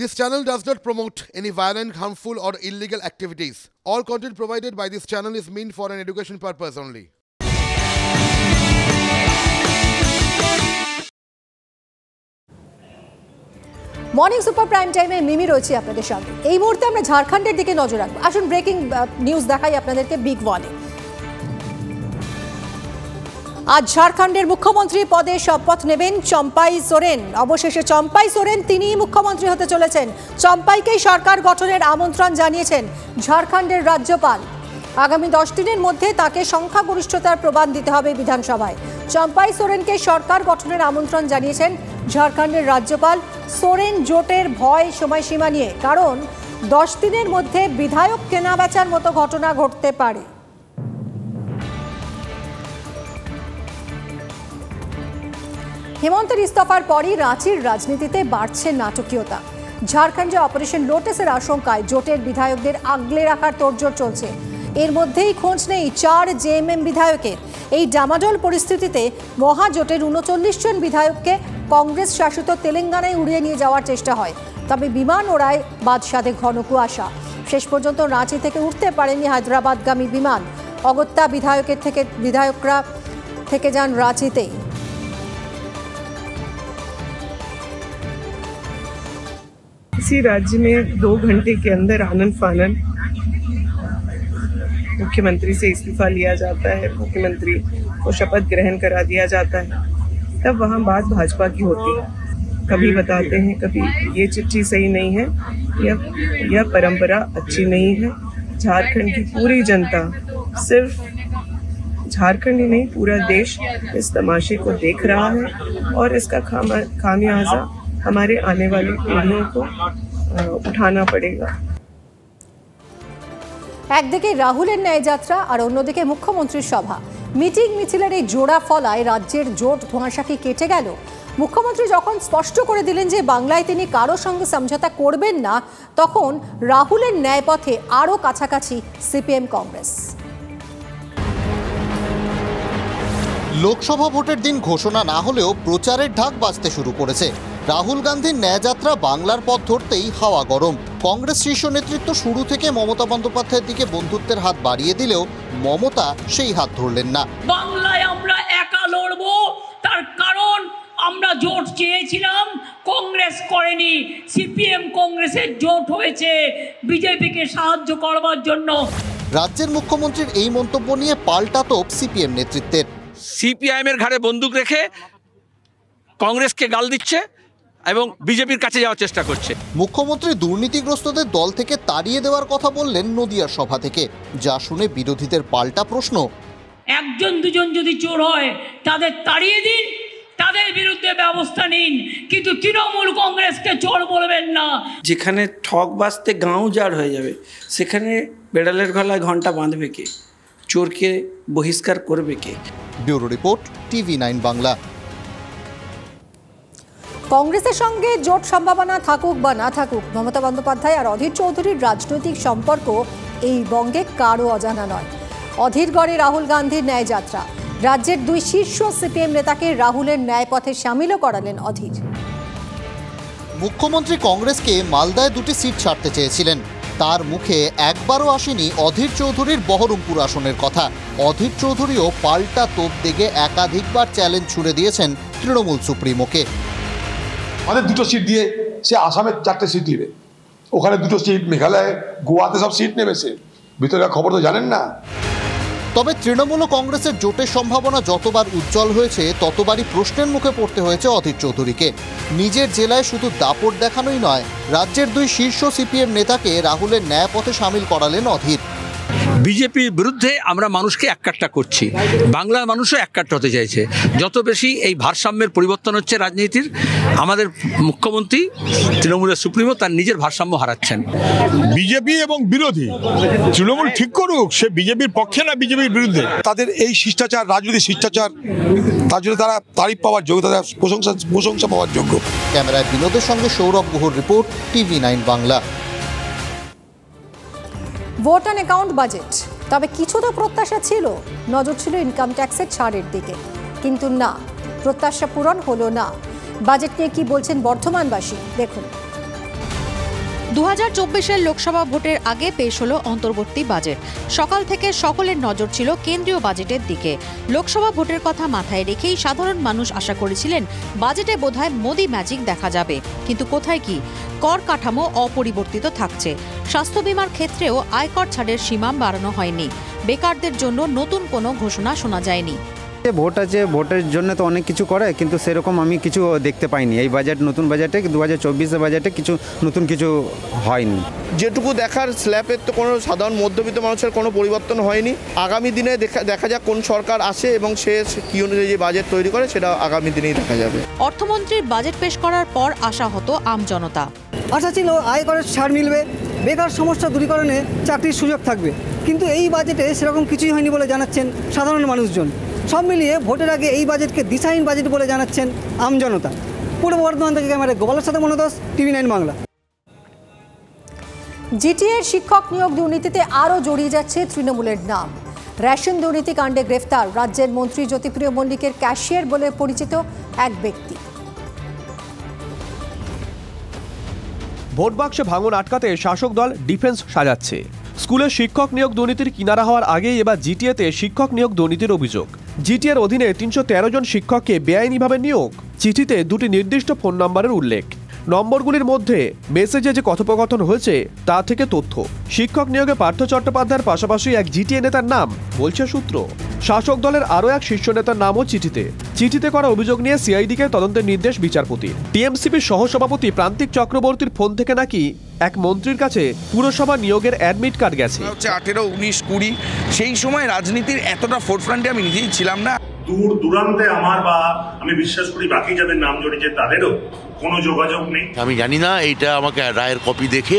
This channel does not promote any violent, harmful, or illegal activities. All content provided by this channel is meant for an education purpose only. Morning super prime টাইমে মিমি রয়েছে আপনাদের সঙ্গে। এই মুহূর্তে আমরা ঝাড়খণ্ডের দিকে নজর রাখবো। আসুন ব্রেকিং নিউজ দেখাই আপনাদেরকে বিগ ওয়ানে। আজ ঝাড়খণ্ডের মুখ্যমন্ত্রী পদে শপথ নেবেন চম্পাই সোরেন। অবশেষে চম্পাই সোরেন তিনিই মুখ্যমন্ত্রী হতে চলেছেন। চম্পাইকেই সরকার গঠনের আমন্ত্রণ জানিয়েছেন ঝাড়খণ্ডের রাজ্যপাল। আগামী 10 দিনের মধ্যে তাকে সংখ্যাগরিষ্ঠতার প্রমাণ দিতে হবে বিধানসভায়। চম্পাই সোরেনকে সরকার গঠনের আমন্ত্রণ জানিয়েছেন ঝাড়খণ্ডের রাজ্যপাল। সোরেন জোটের ভয় সময়সীমা নিয়ে, কারণ 10 দিনের মধ্যে বিধায়ক কেনাবেচার মতো ঘটনা ঘটতে পারে। হেমন্তের ইস্তফার পরই রাঁচির রাজনীতিতে বাড়ছে নাটকীয়তা। ঝাড়খণ্ডে অপারেশন লোটাসের আশঙ্কায় জোটের বিধায়কদের আগলে রাখার তোড়জোড় চলছে। এর মধ্যেই খোঁজ নেই 4 জেএমএম বিধায়কের। এই ডামাডোল পরিস্থিতিতে মহাজোটের 39 জন বিধায়ককে কংগ্রেস শাসিত তেলেঙ্গানায় উড়িয়ে নিয়ে যাওয়ার চেষ্টা হয়, তবে বিমান ওড়ায় বাদশাদে ঘন কুয়াশা। শেষ পর্যন্ত রাঁচি থেকে উঠতে পারেনি হায়দ্রাবাদগামী বিমান। অগত্যা বিধায়করা থেকে যান রাঁচিতেই। किसी राज्य में 2 घंटे के अंदर आनन फानन मुख्यमंत्री से इस्तीफा लिया जाता है, मुख्यमंत्री को शपथ ग्रहण करा दिया जाता है, तब वहाँ बात भाजपा की होती है। कभी बताते हैं, कभी ये चिट्ठी सही नहीं है, यह परंपरा अच्छी नहीं है। झारखंड की पूरी जनता, सिर्फ झारखंड ही नहीं पूरा देश इस तमाशे को देख रहा है और इसका खामियाजा हमारे आने वाली पीढ़ियों को उठाना पड़ेगा। একদিকে রাহুলের ন্যায় যাত্রা আর অন্যদিকে মুখ্যমন্ত্রীর সভা। মিটিং মিছিলের এই জোড়া ফলায় রাজ্যের জোট ধোঁয়াশা কি কেটে গেল? মুখ্যমন্ত্রী যখন স্পষ্ট করে দিলেন যে বাংলায় তিনি কারো সঙ্গে সমঝোতা করবেন না, তখন রাহুলের ন্যায় পথে আরও কাছাকাছি সিপিএম কংগ্রেস। লোকসভা ভোটের দিন ঘোষণা না হলেও প্রচারের ঢাক বাজতে শুরু করেছে। রাহুল গান্ধীর ন্যায়যাত্রা বাংলার পথ ধরতেই হাওয়া গরম। কংগ্রেস শীর্ষ নেতৃত্ব শুরু থেকে মমতা বন্দ্যোপাধ্যায়ের দিকে বন্ধুত্বের হাত বাড়িয়ে দিলেও মমতা সেই হাত ধরলেন না। বাংলায় আমরা একা লড়বো, তার কারণ আমরা জোট চেয়েছিলাম, কংগ্রেস করেনি। সিপিএম কংগ্রেসের জোট হয়েছে বিজেপিকে সাহায্য করবার জন্য। রাজ্যের মুখ্যমন্ত্রীর এই মন্তব্য নিয়ে পাল্টা তোপ সিপিএম নেতৃত্বের। সিপিআইএম এর ঘাড়ে বন্দুক রেখে কংগ্রেসকে গাল দিচ্ছে এবং বিজেপির কাছে যাওয়ার চেষ্টা করছে। মুখ্যমন্ত্রী দুর্নীতিগ্রস্তদের দল থেকে তাড়িয়ে দেওয়ার কথা বললেন নদিয়ার সভা থেকে, যা শুনে বিরোধীদের পাল্টা প্রশ্ন। 1জন 2জন যদি চোর হয় তাদের তাড়িয়ে দিন, তাদের বিরুদ্ধে ব্যবস্থা নিন, কিন্তু তৃণমূল কংগ্রেসকে চোর বলবেন না। যেখানে ঠক বাজতে গাঁও জার হয়ে যাবে, সেখানে বেড়ালের গলায় ঘন্টা বাঁধবে কে? চোরকে বহিষ্কার করবে কে? Bureau report, TV9 Bangla. কংগ্রেসের সঙ্গে জোট সম্ভাবনা থাকুক বা না থাকুক, মমতা বন্দ্যোপাধ্যায় আর অধীর চৌধুরীর রাজনৈতিক সম্পর্ক এই বঙ্গে কারও অজানা নয়। অধীর গড়ে রাহুল গান্ধীর ন্যায় যাত্রা। রাজ্যের 2 শীর্ষ সিপিএম নেতাকে রাহুলের ন্যায় পথে সামিলও করালেন অধীর। মুখ্যমন্ত্রী কংগ্রেসকে মালদায় 2টি সিট ছাড়তে চেয়েছিলেন, তার মুখে একবারও আসেনি অধীর চৌধুরীর বহরমপুর আসনের কথা। অধীর চৌধুরীও পাল্টা তোপ দিকে একাধিকবার চ্যালেঞ্জ ছুড়ে দিয়েছেন তৃণমূল সুপ্রিমোকে। আমাদের 2টো সিট দিয়ে সে আসামে 4টে সিট নেবে, ওখানে 2টো সিট, মেঘালয়ে, গোয়াতে সব সিট নেবে। সে ভিতরে খবর তো জানেন না। তবে তৃণমূল ও কংগ্রেসের জোটের সম্ভাবনা যতবার উজ্জ্বল হয়েছে, ততবারই প্রশ্নের মুখে পড়তে হয়েছে অধীর চৌধুরীকে। নিজের জেলায় শুধু দাপট দেখানোই নয়, রাজ্যের 2 শীর্ষ সিপিএম নেতাকে রাহুলের ন্যায় পথে সামিল করালেন অধীর। বিজেপির বিরুদ্ধে আমরা মানুষকে এককাট্টা করছি, বাংলার মানুষও এককাট্টা হতে চাইছে। যত বেশি এই ভারসাম্যের পরিবর্তন হচ্ছে রাজনীতির, আমাদের মুখ্যমন্ত্রী তৃণমূলের সুপ্রিমো তার নিজের ভারসাম্য হারাচ্ছেন। বিজেপি এবং বিরোধী তৃণমূল ঠিক করুক সে বিজেপির পক্ষে না বিজেপির বিরুদ্ধে। তাদের এই শিষ্টাচার, রাজনৈতিক শিষ্টাচার, তার জন্য তারা তারিফ পাওয়ার যোগ্য, তারা প্রশংসা পাওয়ার যোগ্য। ক্যামেরায় বিনোদের সঙ্গে সৌরভ গুহর রিপোর্ট, TV9 Bangla. Vote and account budget, তবে কিছু তো প্রত্যাশা ছিল। নজর ছিল ইনকাম ট্যাক্সের ছাড়ের দিকে, কিন্তু না, প্রত্যাশা পূরণ হলো না। বাজেট নিয়ে কি বলছেন বর্ধমানবাসী, দেখুন। 2024-এর লোকসভা ভোটের আগে পেশ হলো অন্তর্বর্তী বাজেট। সকাল থেকে সকলের নজর ছিল কেন্দ্রীয় বাজেটের দিকে। লোকসভা ভোটের কথা মাথায় রেখেই সাধারণ মানুষ আশা করেছিলেন বাজেটে বোধহয় মোদি ম্যাজিক দেখা যাবে, কিন্তু কোথায় কি? কর কাঠামো অপরিবর্তিত থাকছে। স্বাস্থ্য বীমার ক্ষেত্রেও আয়কর ছাড়ের সীমা বাড়ানো হয়নি। বেকারদের জন্য নতুন কোনো ঘোষণা শোনা যায়নি। ভোট আছে, ভোটের জন্য তো অনেক কিছু করে, কিন্তু সেরকম আমি কিছু দেখতে পাইনি। এই বাজেট, নতুন বাজেটে 2024-এর বাজেটে কিছু নতুন কিছু হয়নি। যেটুকু দেখার স্ল্যাবের তো কোনো সাধারণ মধ্যবিত্ত মানুষের কোনো পরিবর্তন হয়নি। আগামী দিনে দেখা যাক কোন সরকার আসে এবং সে কী অনুযায়ী যে বাজেট তৈরি করে সেটা আগামী দিনেই দেখা যাবে। অর্থমন্ত্রীর বাজেট পেশ করার পর আশা হতো আমজনতা। আশা ছিল আয়করের ছাড় মিলবে, বেকার সমস্যা দূরীকরণে চাকরির সুযোগ থাকবে, কিন্তু এই বাজেটে সেরকম কিছুই হয়নি বলে জানাচ্ছেন সাধারণ মানুষজন। সব মিলিয়ে ভোটের আগে এই বাজেটকে দিশাহীন বাজেট বলে জানাচ্ছেন আমজনতা। পূর্ব বর্ধমান থেকে ক্যামেরায় গোপালের সাথে মনোদোষ, TV9 বাংলা। জিটিএর শিক্ষক নিয়োগ দুর্নীতিতে আরও জড়িয়ে যাচ্ছে তৃণমূলের নাম। রেশন দুর্নীতি কাণ্ডে গ্রেফতার রাজ্যের মন্ত্রী জ্যোতিপ্রিয় মল্লিকের ক্যাশিয়ার বলে পরিচিত এক ব্যক্তি। ভোট বাক্সে ভাঙন আটকাতে শাসক দল ডিফেন্স সাজাচ্ছে। স্কুলের শিক্ষক নিয়োগ দুর্নীতির কিনারা হওয়ার আগেই এবার জিটিএতে শিক্ষক নিয়োগ দুর্নীতির অভিযোগ। জিটিএর অধীনে 313 জন শিক্ষককে বেআইনিভাবে নিয়োগ। চিঠিতে দুটি নির্দিষ্ট ফোন নম্বরের উল্লেখ। নম্বরগুলির মধ্যে মেসেজে যে কথোপকথন হয়েছে তা থেকে তথ্য। শিক্ষক নিয়োগে পার্থ চট্টোপাধ্যায়ের পাশাপাশি এক জিটিএ নেতার নাম বলছে সূত্র। শাসক দলের আরও এক শীর্ষ নেতার নামও চিঠিতে করা অভিযোগ নিয়ে সিআইডিকে তদন্তের নির্দেশ বিচারপতির। টিএমসিপির সহসভাপতি প্রান্তিক চক্রবর্তীর ফোন থেকে নাকি এক মন্ত্রীর কাছে পুরসভা নিয়োগের অ্যাডমিট কার্ড গেছে। 18, 19, 20 সেই সময় রাজনীতির এতটা ফোরফ্রন্টে আমি নিজেই ছিলাম না। দূর দূরান্তে আমার বা আমি বিশ্বাস করি বাকি যাদের নাম জড়িয়েছে তাদেরও কোনো যোগাযোগ নেই। আমি জানি না, এইটা আমাকে রায়ের কপি দেখে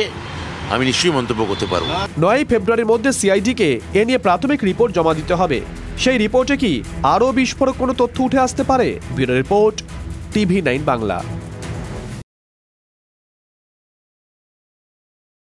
আমি নিশ্চয়ই মন্তব্য করতে পারবো। 9 ফেব্রুয়ারির মধ্যে সিআইডিকে এ নিয়ে প্রাথমিক রিপোর্ট জমা দিতে হবে। সেই রিপোর্টে কি আরও বিস্ফোরক কোনো তথ্য উঠে আসতে পারে? Bureau report, TV9 Bangla.